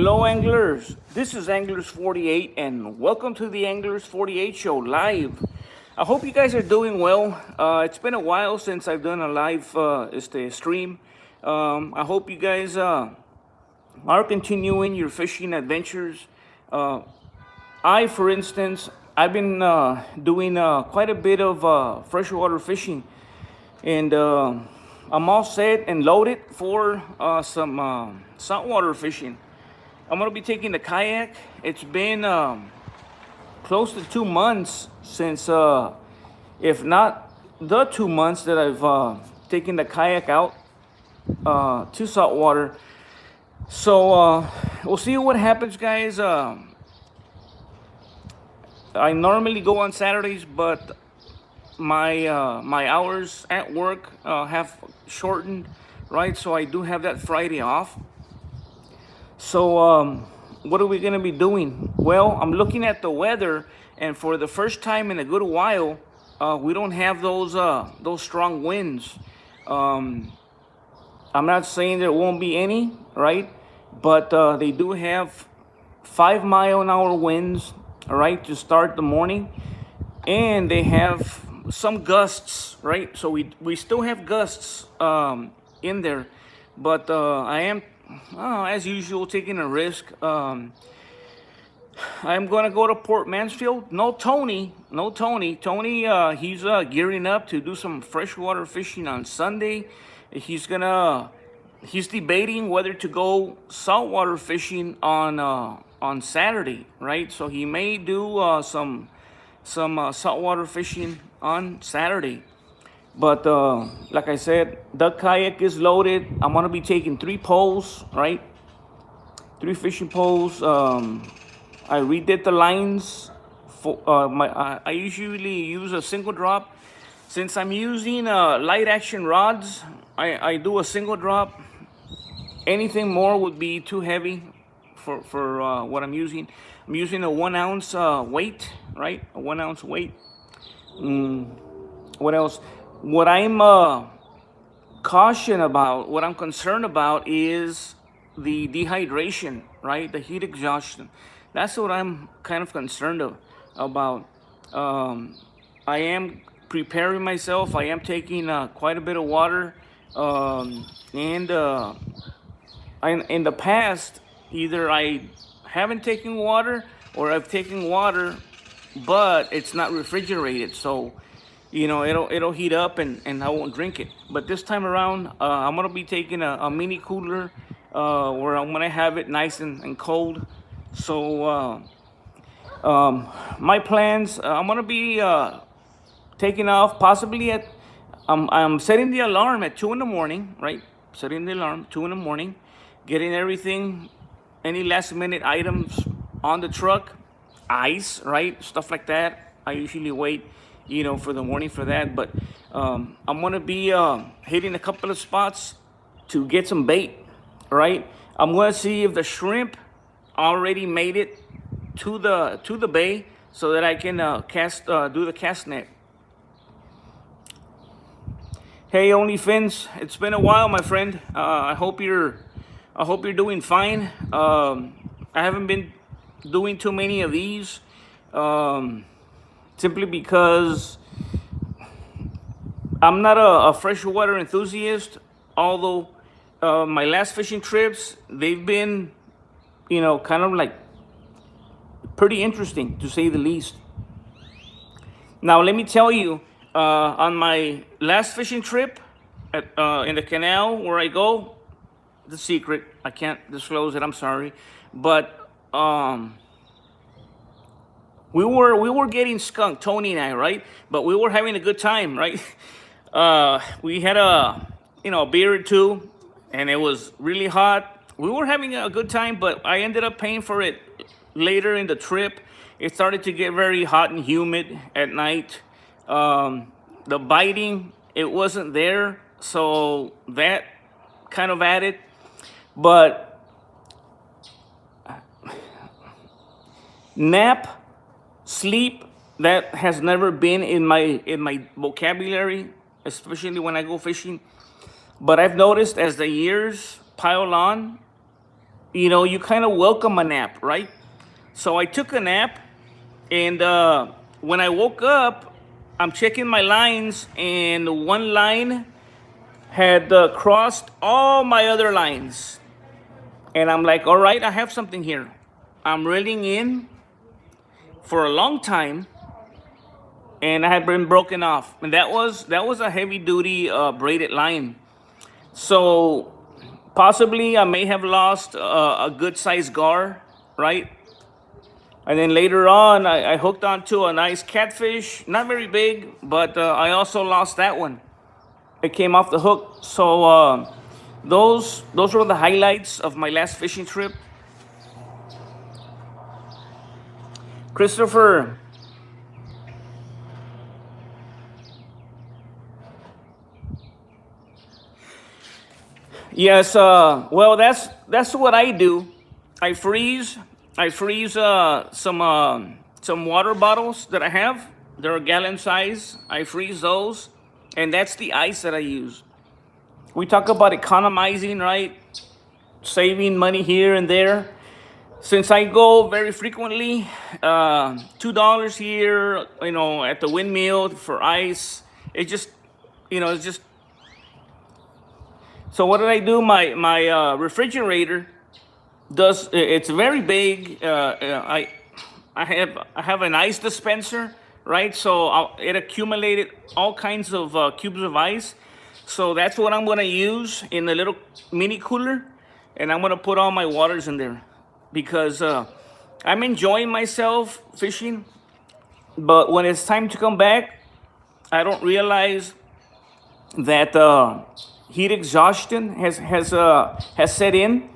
Hello, anglers. This is Anglers 48, and welcome to the Anglers 48 show live. I hope you guys are doing well. It's been a while since I've done a live stream. I hope you guys are continuing your fishing adventures. For instance, I've been doing quite a bit of freshwater fishing, and I'm all set and loaded for some saltwater fishing. I'm gonna be taking the kayak. It's been close to 2 months since, if not the 2 months that I've taken the kayak out to saltwater. So we'll see what happens, guys. I normally go on Saturdays, but my hours at work have shortened, right? So I do have that Friday off. So what are we gonna be doing? Well, I'm looking at the weather, and for the first time in a good while, we don't have those strong winds. I'm not saying there won't be any, right? But they do have 5 mile an hour winds, all right, to start the morning, and they have some gusts, right? So we still have gusts in there, but I am, as usual, taking a risk. I'm gonna go to Port Mansfield. No Tony. Tony, he's gearing up to do some freshwater fishing on Sunday. He's debating whether to go saltwater fishing on Saturday, right? So he may do some saltwater fishing on Saturday. But like I said, the kayak is loaded. I'm gonna be taking 3 poles, right? 3 fishing poles. I redid the lines. I usually use a single drop. Since I'm using light action rods, I do a single drop. Anything more would be too heavy for what I'm using. I'm using a 1 ounce weight, right? A 1 ounce weight. What else? What I'm what I'm concerned about is the dehydration, right? The heat exhaustion. That's what I'm kind of concerned about. I am preparing myself. I am taking quite a bit of water, and in the past, either I haven't taken water or I've taken water, but it's not refrigerated. So, it'll heat up and I won't drink it. But this time around, I'm gonna be taking a mini cooler where I'm gonna have it nice and cold. So my plans, I'm gonna be taking off possibly at I'm setting the alarm at 2 in the morning, right? Setting the alarm 2 in the morning, getting everything, any last minute items on the truck, ice, right? Stuff like that. I usually wait, for the morning for that. But I'm gonna be hitting a couple of spots to get some bait, right? I'm gonna see if the shrimp already made it to the bay so that I can do the cast net. Hey, OnlyFins, it's been a while, my friend. I hope you're doing fine. I haven't been doing too many of these, simply because I'm not a freshwater enthusiast. Although my last fishing trips, they've been, kind of like pretty interesting, to say the least. Now, let me tell you, on my last fishing trip in the canal where I go, the secret, I can't disclose it, I'm sorry, but we were getting skunked, Tony and I, right? But we were having a good time, right? We had a beer or two, and it was really hot. We were having a good time, but I ended up paying for it later in the trip. It started to get very hot and humid at night. The biting, it wasn't there, so that kind of added. But nap, sleep, that has never been in my vocabulary, especially when I go fishing. But I've noticed as the years pile on, you kind of welcome a nap, right? So I took a nap, and when I woke up, I'm checking my lines, and one line had crossed all my other lines. And I'm like, all right, I have something here. I'm reeling in for a long time, and I had been broken off. And that was a heavy duty braided line. So possibly I may have lost a good sized gar, right? And then later on, I hooked onto a nice catfish, not very big, but I also lost that one. It came off the hook. So those were the highlights of my last fishing trip. Christopher, yes. Well, that's what I do. I freeze. I freeze some water bottles that I have. They're gallon size. I freeze those, and that's the ice that I use. We talk about economizing, right? Saving money here and there. Since I go very frequently, $2 here, at the windmill for ice. It just, it's just. So what did I do? My refrigerator does. It's very big. I have an ice dispenser, right? So it accumulated all kinds of cubes of ice. So that's what I'm gonna use in the little mini cooler, and I'm gonna put all my waters in there because I'm enjoying myself fishing. But when it's time to come back, I don't realize that heat exhaustion has set in,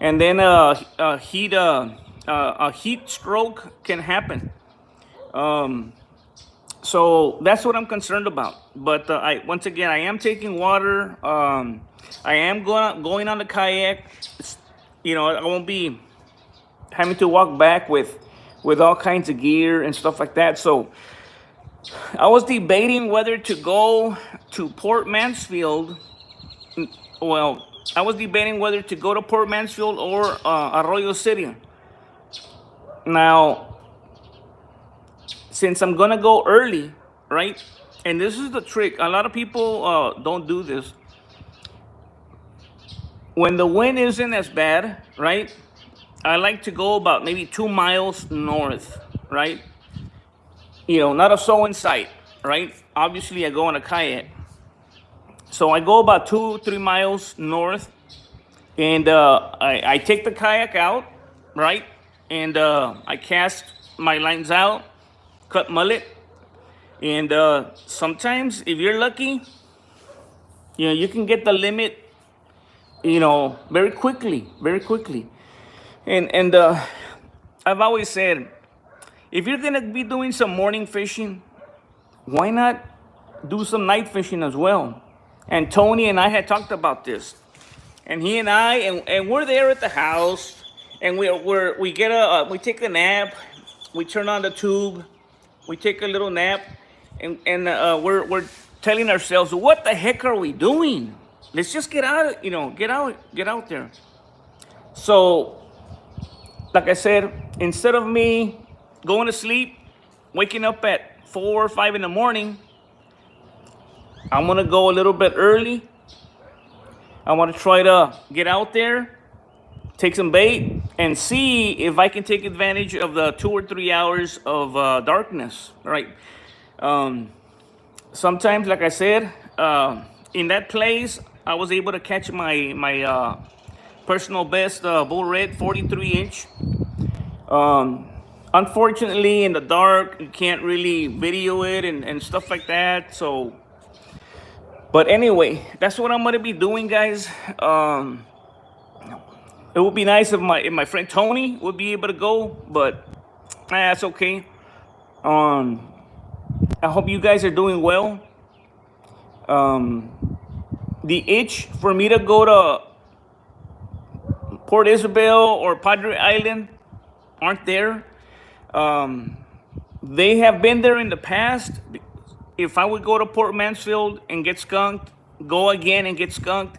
and then a heat stroke can happen. Um, so that's what I'm concerned about. But I once again I am taking water. I am going on the kayak. I won't be having to walk back with all kinds of gear and stuff like that. So I was debating whether to go to Port Mansfield. Well, I was debating whether to go to Port Mansfield or Arroyo City. Now, since I'm gonna go early, right? And this is the trick. A lot of people don't do this. When the wind isn't as bad, right? I like to go about maybe 2 miles north, right? Not a soul in sight, right? Obviously, I go on a kayak. So I go about 2, 3 miles north, and I take the kayak out, right? And I cast my lines out, cut mullet, and sometimes if you're lucky, you can get the limit, very quickly, very quickly. And I've always said, if you're gonna be doing some morning fishing, why not do some night fishing as well? And Tony and I had talked about this, and he and I, and we're there at the house, and we take a nap, we turn on the tube, we take a little nap, and we're telling ourselves, what the heck are we doing? Let's just get out, get out there. So, like I said, instead of me going to sleep, waking up at 4 or 5 in the morning, I'm gonna go a little bit early. I want to try to get out there, take some bait, and see if I can take advantage of the 2 or 3 hours of darkness. Right. Sometimes, like I said, in that place, I was able to catch my personal best bull red 43 inch. Unfortunately, in the dark, you can't really video it and stuff like that. So, but anyway, that's what I'm gonna be doing, guys. It would be nice if my friend Tony would be able to go, but that's okay. Um, I hope you guys are doing well. The itch for me to go to Port Isabel or Padre Island aren't there. Um, they have been there in the past. If I would go to Port Mansfield and get skunked, go again and get skunked,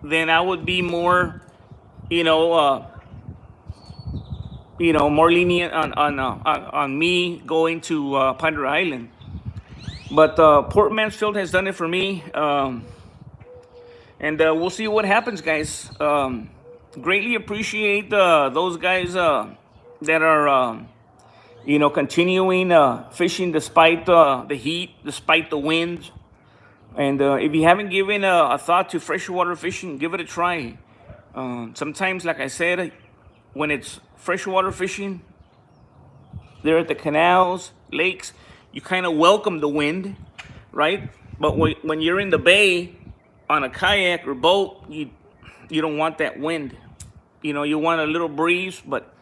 then I would be more, you know, more lenient on me going to Padre Island. But Port Mansfield has done it for me, and we'll see what happens, guys. Greatly appreciate those guys that are continuing fishing despite the heat, despite the wind. And if you haven't given a thought to freshwater fishing, give it a try. Sometimes, like I said, when it's freshwater fishing, there at the canals, lakes, you kind of welcome the wind, right? But when you're in the bay on a kayak or boat, you don't want that wind. You want a little breeze. But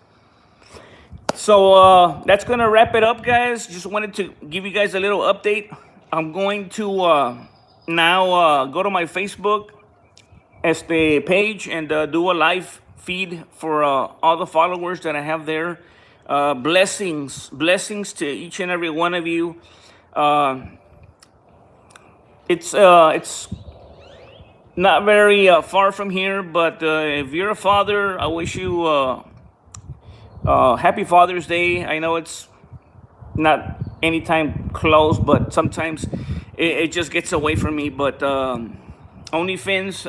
so that's gonna wrap it up, guys. Just wanted to give you guys a little update. I'm going to now go to my Facebook page and do a live feed for all the followers that I have there. Blessings to each and every one of you. It's not very far from here, but if you're a father, I wish you happy Father's Day. I know it's not anytime close, but sometimes it just gets away from me. But OnlyFins,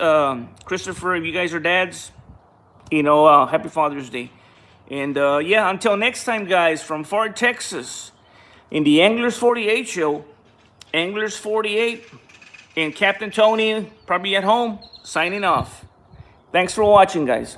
Christopher, if you guys are dads, happy Father's Day. And yeah, until next time, guys, from far Texas, in the Anglers 48 show, Anglers 48, and Captain Tony, probably at home, signing off. Thanks for watching, guys.